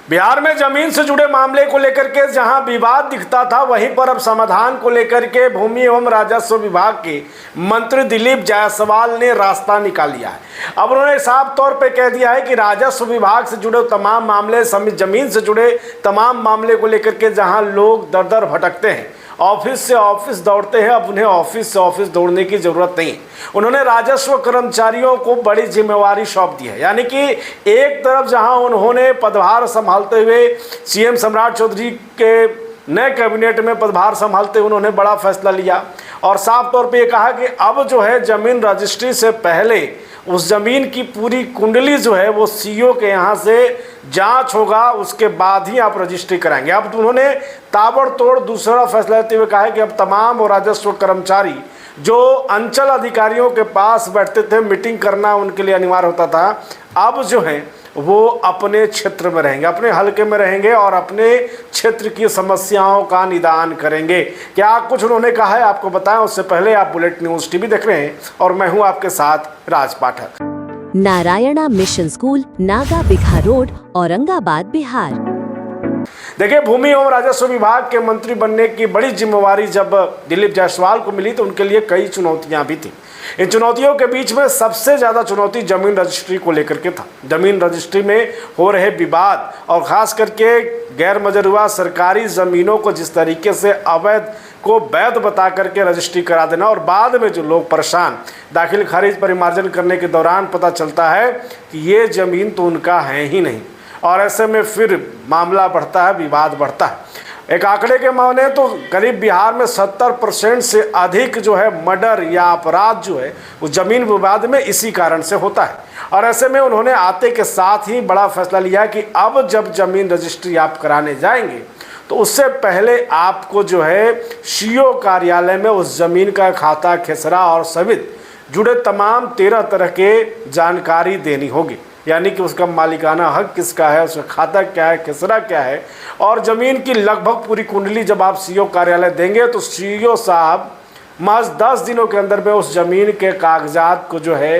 बिहार में जमीन से जुड़े मामले को लेकर के जहां विवाद दिखता था, वहीं पर अब समाधान को लेकर के भूमि एवं राजस्व विभाग के मंत्री दिलीप जायसवाल ने रास्ता निकाल लिया है। अब उन्होंने साफ तौर पे कह दिया है कि राजस्व विभाग से जुड़े तमाम मामले, जमीन से जुड़े तमाम मामले को लेकर के जहां लोग दर दर भटकते हैं, ऑफिस से ऑफिस दौड़ते हैं, अब उन्हें ऑफिस से ऑफिस दौड़ने की जरूरत नहीं। उन्होंने राजस्व कर्मचारियों को बड़ी जिम्मेवारी सौंप दी है। यानी कि एक तरफ जहां उन्होंने पदभार संभालते हुए सीएम सम्राट चौधरी के नए कैबिनेट में पदभार संभालते हुए उन्होंने बड़ा फैसला लिया और साफ तौर पे ये कहा कि अब जो है जमीन रजिस्ट्री से पहले उस जमीन की पूरी कुंडली जो है वो सीईओ के यहाँ से जांच होगा, उसके बाद ही आप रजिस्ट्री कराएंगे। अब उन्होंने ताबड़तोड़ दूसरा फैसला लेते हुए कहा है कि अब तमाम राजस्व कर्मचारी जो अंचल अधिकारियों के पास बैठते थे, मीटिंग करना उनके लिए अनिवार्य होता था, अब जो है वो अपने क्षेत्र में रहेंगे, अपने हलके में रहेंगे और अपने क्षेत्र की समस्याओं का निदान करेंगे। क्या कुछ उन्होंने कहा है आपको बताएं, उससे पहले आप बुलेट न्यूज़ टीवी देख रहे हैं और मैं हूं आपके साथ Raj Pathak. Narayana mission school, Naga Bigha road, Aurangabad, Bihar. देखिए, भूमि एवं राजस्व विभाग के मंत्री बनने की बड़ी जिम्मेवारी जब दिलीप जायसवाल को मिली तो उनके लिए कई चुनौतियां भी थी। इन चुनौतियों के बीच में सबसे ज़्यादा चुनौती जमीन रजिस्ट्री को लेकर के था। जमीन रजिस्ट्री में हो रहे विवाद और ख़ास करके गैर मजरूआ सरकारी ज़मीनों को जिस तरीके से अवैध को वैध बता करके रजिस्ट्री करा देना और बाद में जो लोग परेशान, दाखिल खारिज परिमार्जन करने के दौरान पता चलता है कि ये ज़मीन तो उनका है ही नहीं, और ऐसे में फिर मामला बढ़ता है, विवाद बढ़ता है। एक आंकड़े के माने तो करीब बिहार में 70% से अधिक जो है मर्डर या अपराध जो है वो जमीन विवाद में इसी कारण से होता है। और ऐसे में उन्होंने आते के साथ ही बड़ा फैसला लिया कि अब जब जमीन रजिस्ट्री आप कराने जाएंगे तो उससे पहले आपको जो है सीईओ कार्यालय में उस जमीन का खाता, खेसरा और सवित जुड़े तमाम 13 तरह के जानकारी देनी होगी। यानी कि उसका मालिकाना हक किसका है, उसका खाता क्या है, खेसरा क्या है, और ज़मीन की लगभग पूरी कुंडली जब आप सीईओ कार्यालय देंगे तो सीईओ साहब महज 10 दिनों के अंदर में उस ज़मीन के कागजात को जो है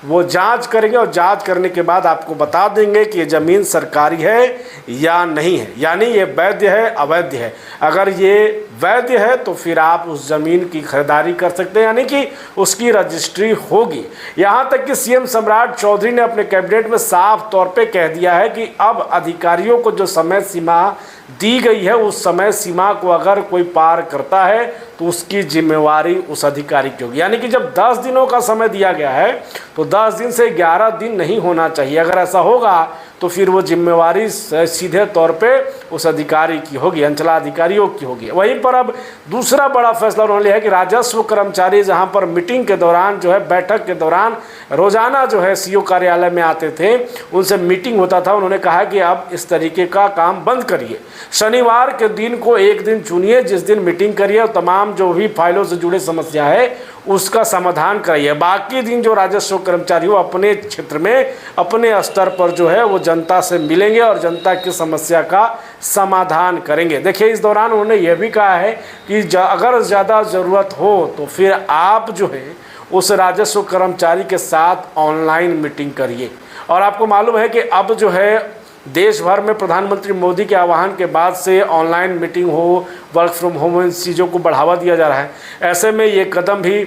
वो जांच करेंगे और जांच करने के बाद आपको बता देंगे कि ये ज़मीन सरकारी है या नहीं है, यानी ये वैध है अवैध है। अगर ये वैध है तो फिर आप उस ज़मीन की खरीदारी कर सकते हैं, यानी कि उसकी रजिस्ट्री होगी। यहाँ तक कि सीएम सम्राट चौधरी ने अपने कैबिनेट में साफ तौर पे कह दिया है कि अब अधिकारियों को जो समय सीमा दी गई है उस समय सीमा को अगर कोई पार करता है तो उसकी जिम्मेवारी उस अधिकारी की होगी। यानी कि जब 10 दिनों का समय दिया गया है तो 10 दिन से 11 दिन नहीं होना चाहिए। अगर ऐसा होगा तो फिर वो जिम्मेवारी सीधे तौर पे उस अधिकारी की होगी, अंचलाधिकारियों की होगी। वहीं पर अब दूसरा बड़ा फैसला उन्होंने लिया है कि राजस्व कर्मचारी जहां पर मीटिंग के दौरान जो है, बैठक के दौरान रोजाना जो है सीईओ कार्यालय में आते थे, उनसे मीटिंग होता था, उन्होंने कहा कि अब इस तरीके का काम बंद करिए। शनिवार के दिन को एक दिन चुनिए जिस दिन मीटिंग करिए और तमाम जो भी फाइलों से जुड़े समस्या है उसका समाधान कराइए। बाकी दिन जो राजस्व कर्मचारी हो अपने क्षेत्र में अपने स्तर पर जो है वो जनता से मिलेंगे और जनता की समस्या का समाधान करेंगे। देखिए, इस दौरान उन्होंने यह भी कहा है कि अगर ज़्यादा ज़रूरत हो तो फिर आप जो है उस राजस्व कर्मचारी के साथ ऑनलाइन मीटिंग करिए। और आपको मालूम है कि अब जो है देश भर में प्रधानमंत्री मोदी के आह्वान के बाद से ऑनलाइन मीटिंग हो, वर्क फ्रॉम होम, इन चीज़ों को बढ़ावा दिया जा रहा है। ऐसे में ये कदम भी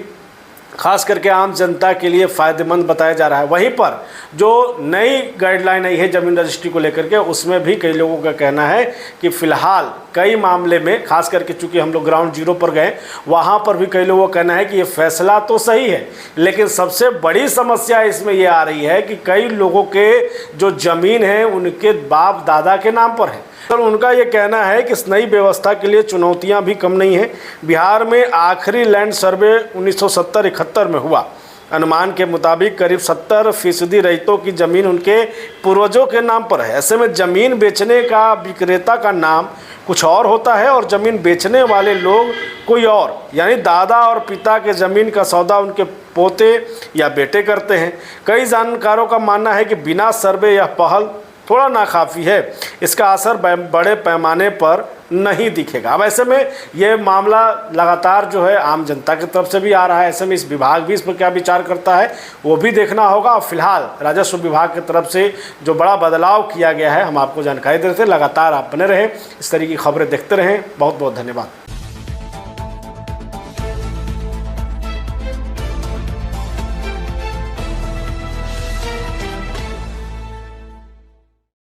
खास करके आम जनता के लिए फ़ायदेमंद बताया जा रहा है। वहीं पर जो नई गाइडलाइन आई है ज़मीन रजिस्ट्री को लेकर के, उसमें भी कई लोगों का कहना है कि फ़िलहाल कई मामले में, खास करके चूँकि हम लोग ग्राउंड जीरो पर गए, वहाँ पर भी कई लोगों का कहना है कि ये फैसला तो सही है, लेकिन सबसे बड़ी समस्या इसमें ये आ रही है कि कई लोगों के जो ज़मीन है उनके बाप दादा के नाम पर है। तो उनका ये कहना है कि इस नई व्यवस्था के लिए चुनौतियां भी कम नहीं हैं। बिहार में आखिरी लैंड सर्वे 1970-71 में हुआ। अनुमान के मुताबिक करीब 70% रैयतों की ज़मीन उनके पूर्वजों के नाम पर है। ऐसे में ज़मीन बेचने का विक्रेता का नाम कुछ और होता है और ज़मीन बेचने वाले लोग कोई और, यानी दादा और पिता के ज़मीन का सौदा उनके पोते या बेटे करते हैं। कई जानकारों का मानना है कि बिना सर्वे या पहल थोड़ा नाकाफ़ी है, इसका असर बड़े पैमाने पर नहीं दिखेगा। अब ऐसे में ये मामला लगातार जो है आम जनता की तरफ से भी आ रहा है, ऐसे में इस विभाग भी इस पर क्या विचार करता है वो भी देखना होगा। और फिलहाल राजस्व विभाग की तरफ से जो बड़ा बदलाव किया गया है हम आपको जानकारी देते हैं। लगातार आप बने रहें, इस तरह की खबरें देखते रहें। बहुत बहुत धन्यवाद।